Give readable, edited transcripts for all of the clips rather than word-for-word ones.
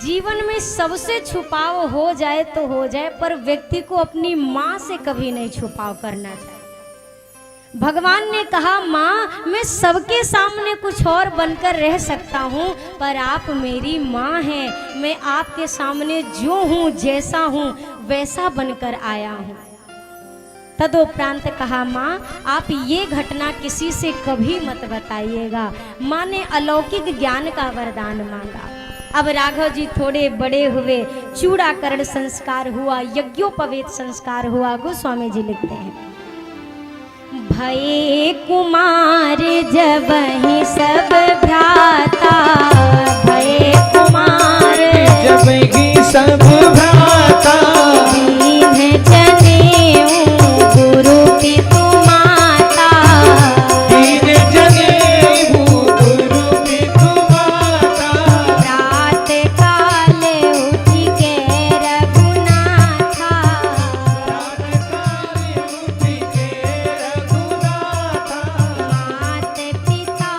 जीवन में सबसे छुपाव हो जाए तो हो जाए, पर व्यक्ति को अपनी माँ से कभी नहीं छुपाव करना चाहिए। भगवान ने कहा, माँ मैं सबके सामने कुछ और बनकर रह सकता हूँ, पर आप मेरी माँ हैं, मैं आपके सामने जो हूँ जैसा हूँ वैसा बनकर आया हूँ। तदुपरांत कहा, माँ आप ये घटना किसी से कभी मत बताइएगा। माँ ने अलौकिक ज्ञान का वरदान मांगा। अब राघव जी थोड़े बड़े हुए, चूड़ाकरण संस्कार हुआ, यज्ञोपवीत संस्कार हुआ। गोस्वामी जी लिखते हैं, भये कुमार जबहि सब भ्राता, भये कुमार जबहि सब भ्राता, दीन जनेऊ गुरु पितु माता, दीन जनेऊ गुरु पितु माता, प्रात काल उठि के रघुनाथा, प्रात काल उठि के रघुनाथा, मात पिता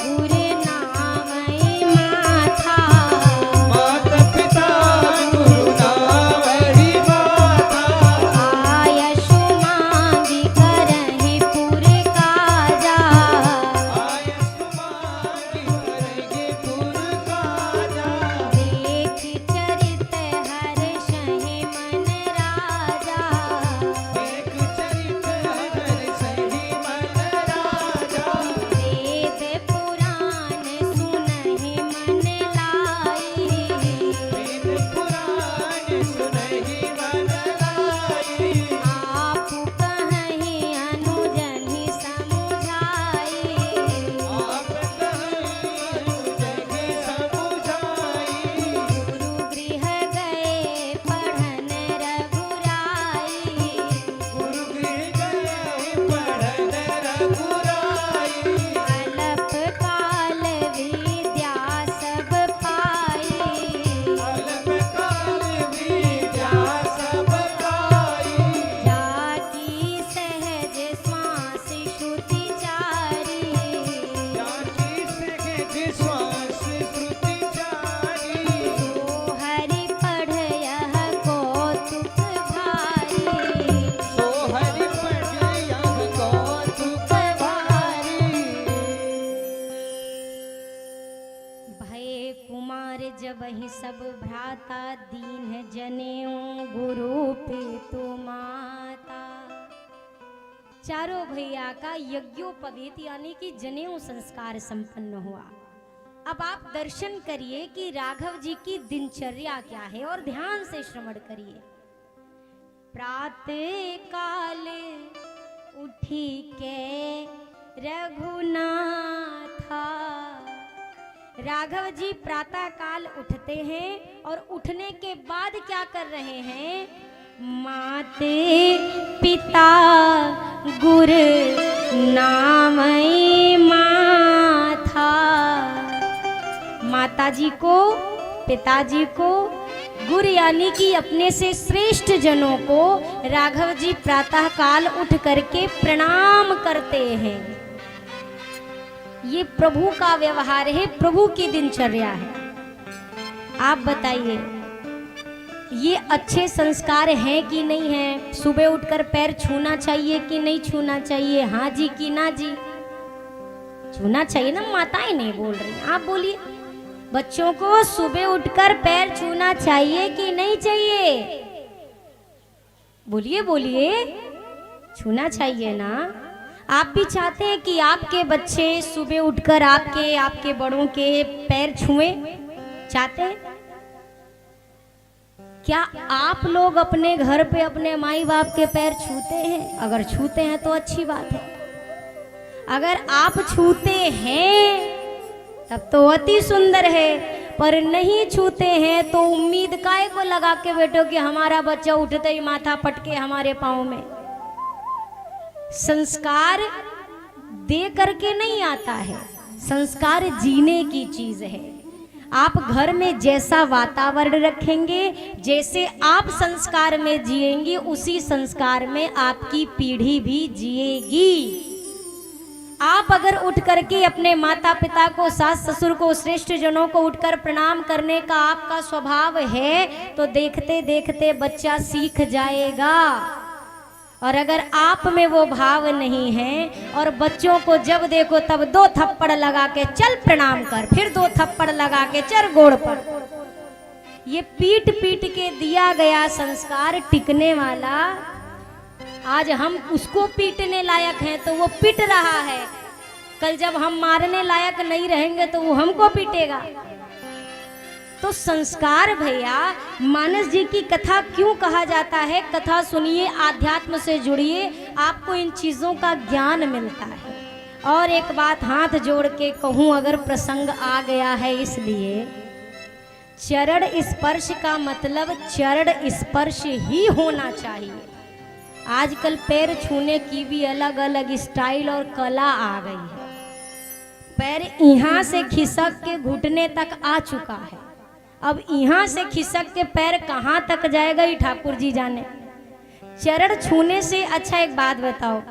गुर नामई माथा, मात पिता गुरु नामहि माता, आयशु मांगी करहि पुर काजा, आयस मांगी करहि पुर काजा, देख चरित हर्षहि मन राजा, देख चरित हर्षहि मन राजा, वेद पुराण सुनहि मन लाई, वेद पुराण सुनहि मन लाई, आपु कहहि अनुजनि समुझाई, आप कहि जग समुझाई, गुरु गृह गए पढ़न रघुराई, गुरु गृह गए पढ़न रघुराई, अलप काल विद्या सब पाई, अलप काल विद्या सब पाई, जाकी सहज श्वास श्रुति चारी, जाकी सहज श्वास श्रुति चारी, सो हरि पढ़ यह कौतुक भारी, सो हरि पढ़ यह कौतुक भारी, भय कुमार जबहि सब भ्राता, दीन जनेऊ गुरु पितु माता। चारों भैया का यज्ञोपवीत यानी कि जनेऊ संस्कार संपन्न हुआ। अब आप दर्शन करिए कि राघव जी की दिनचर्या क्या है और ध्यान से श्रवण करिए। प्रातः काल उठी के रघुनाथा, राघव जी प्रातः काल उठते हैं और उठने के बाद क्या कर रहे हैं? माते पिता गुर नामई माथा, माताजी को, पिताजी को, गुरु यानी कि अपने से श्रेष्ठ जनों को राघव जी प्रातः काल उठ करके प्रणाम करते हैं। ये प्रभु का व्यवहार है, प्रभु की दिनचर्या है। आप बताइए ये अच्छे संस्कार हैं कि नहीं है? सुबह उठकर पैर छूना चाहिए कि नहीं छूना चाहिए? हाँ जी कि ना जी? छूना चाहिए ना, माताएं नहीं बोल रही, आप बोलिए। बच्चों को सुबह उठकर पैर छूना चाहिए कि नहीं चाहिए? बोलिए बोलिए, छूना चाहिए ना। आप भी चाहते हैं कि आपके बच्चे सुबह उठकर आपके बड़ों के पैर छुएं? चाहते हैं? क्या आप लोग अपने घर पे अपने माई बाप के पैर छूते हैं? अगर छूते हैं तो अच्छी बात है। अगर आप छूते हैं तब तो अति सुंदर है, पर नहीं छूते हैं तो उम्मीद काहे को लगा के बैठो कि हमारा बच्चा उठते ही माथा पटके हमारे पाँव में। संस्कार दे करके नहीं आता है, संस्कार जीने की चीज है। आप घर में जैसा वातावरण रखेंगे, जैसे आप संस्कार में जिएंगे, उसी संस्कार में आपकी पीढ़ी भी जिएगी। आप अगर उठ करके अपने माता पिता को, सास ससुर को, श्रेष्ठ जनों को उठकर प्रणाम करने का आपका स्वभाव है तो देखते देखते बच्चा सीख जाएगा। और अगर आप में वो भाव नहीं है और बच्चों को जब देखो तब 2 थप्पड़ लगा के चल प्रणाम कर, फिर 2 थप्पड़ लगा के चल गोड़ पर, ये पीट पीट के दिया गया संस्कार टिकने वाला, आज हम उसको पीटने लायक हैं तो वो पीट रहा है, कल जब हम मारने लायक नहीं रहेंगे तो वो हमको पीटेगा। तो संस्कार भैया, मानस जी की कथा क्यों कहा जाता है? कथा सुनिए, आध्यात्म से जुड़िए, आपको इन चीजों का ज्ञान मिलता है। और एक बात हाथ जोड़ के कहूं, अगर प्रसंग आ गया है इसलिए, चरण स्पर्श का मतलब चरण स्पर्श ही होना चाहिए। आजकल पैर छूने की भी अलग अलग स्टाइल और कला आ गई है। पैर यहाँ से खिसक के घुटने तक आ चुका है, अब यहाँ से खिसक के पैर कहाँ तक जाएगा ये ठाकुर जी जाने। चरण छूने से अच्छा एक बात बताओ,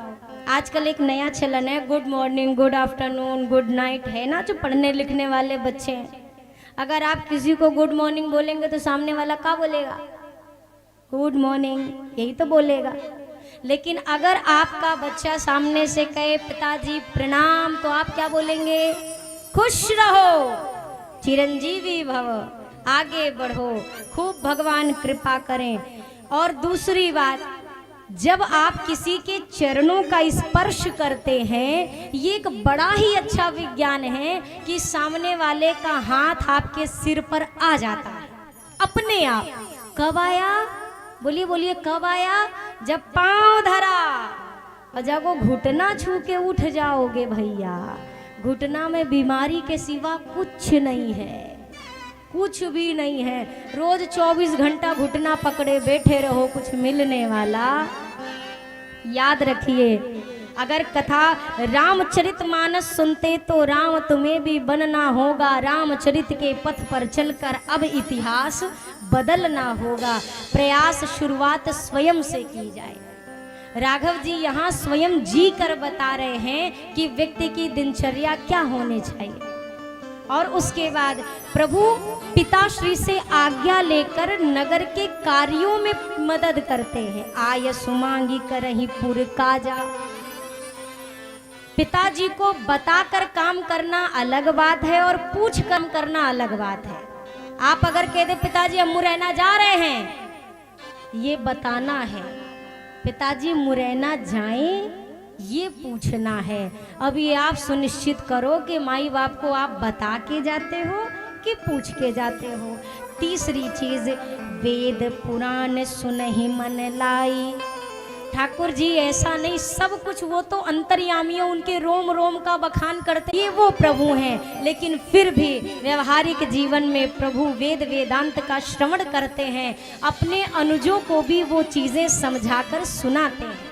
आजकल एक नया चलन है, good morning, good afternoon, good night है ना, जो पढ़ने लिखने वाले बच्चे हैं। अगर आप किसी को गुड मॉर्निंग बोलेंगे तो सामने वाला क्या बोलेगा? गुड मॉर्निंग, यही तो बोलेगा। लेकिन अगर आपका बच्चा सामने से कहे पिताजी प्रणाम, तो आप क्या बोलेंगे? खुश रहो, चिरंजीवी भव, आगे बढ़ो, खूब भगवान कृपा करें। और दूसरी बात, जब आप किसी के चरणों का स्पर्श करते हैं, ये एक बड़ा ही अच्छा विज्ञान है कि सामने वाले का हाथ आपके सिर पर आ जाता है अपने आप। कब आया? बोलिए बोलिए, कब आया? जब पांव धरा और जब वो घुटना छू के उठ जाओगे भैया, घुटना में बीमारी के सिवा कुछ नहीं है, कुछ भी नहीं है। रोज 24 घंटा घुटना पकड़े बैठे रहो, कुछ मिलने वाला? याद रखिए, अगर कथा रामचरितमानस सुनते तो राम तुम्हें भी बनना होगा। रामचरित के पथ पर चलकर अब इतिहास बदलना होगा। प्रयास शुरुआत स्वयं से की जाए। राघव जी यहाँ स्वयं जी कर बता रहे हैं कि व्यक्ति की दिनचर्या क्या होनी चाहिए। और उसके बाद प्रभु पिताश्री से आज्ञा लेकर नगर के कार्यों में मदद करते हैं। आय सुमांगी करहि पुर काजा। पिताजी को बताकर काम करना अलग बात है और पूछ कर करना अलग बात है। आप अगर कह दे पिताजी हम मुरैना जा रहे हैं, ये बताना है। पिताजी मुरैना जाएं, ये पूछना है। अब ये आप सुनिश्चित करो कि माई बाप को आप बता के जाते हो कि पूछ के जाते हो। तीसरी चीज, वेद पुराण सुनहि मन लाई। ठाकुर जी ऐसा नहीं, सब कुछ वो तो अंतर्यामियों, उनके रोम रोम का बखान करते, ये वो प्रभु हैं। लेकिन फिर भी व्यवहारिक जीवन में प्रभु वेद वेदांत का श्रवण करते हैं, अपने अनुजों को भी वो चीजें समझाकर सुनाते हैं।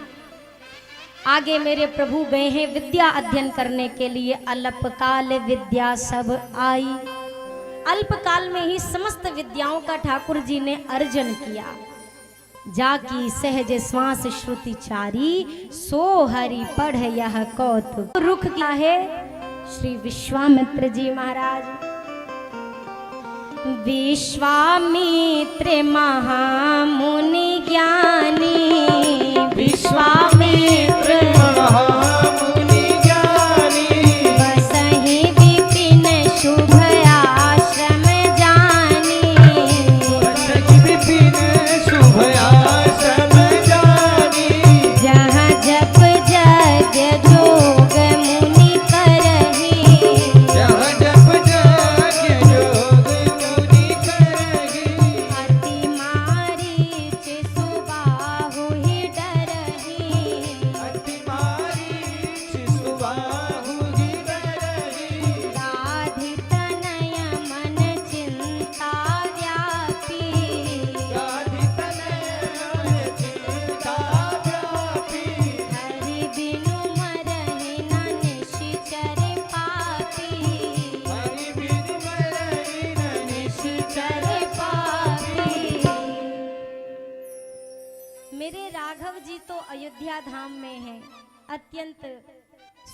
आगे मेरे प्रभु गए हैं विद्या अध्ययन करने के लिए। अल्पकाल विद्या सब आई। अल्पकाल में ही समस्त विद्याओं का ठाकुर जी ने अर्जन किया। जाकी सहज श्वास श्रुति चारी, सो हरि पढ़ यह कौतुक। रुख क्या है? श्री विश्वामित्र जी महाराज। विश्वामित्र महामुनि ज्ञानी, विश्वामित्र महामुनि ज्ञानी, बसहि विपिन शुभ आश्रम जानी। बसहि विपिन शुभ आश्रम जानी। जहाँ जप जग जोग मुनि करहि, जहाँ जप जग जोग मुनि करहि। अति मारीच सुबाहु ही डरहि। अति मारीच सुबाहु ही डरहि। गाधि तनय मन चिंता व्यापी। गाधि तनय चिंता व्यापी। हरि बिनु मरहि न निशिचर पापी। हरि बिनु मरहि न निशिचर पापी। मेरे राघव जी तो अयोध्या धाम में हैं, अत्यंत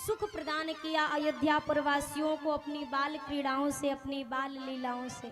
सुख प्रदान किया अयोध्या पुरवासियों को अपनी बाल क्रीड़ाओं से, अपनी बाल लीलाओं से।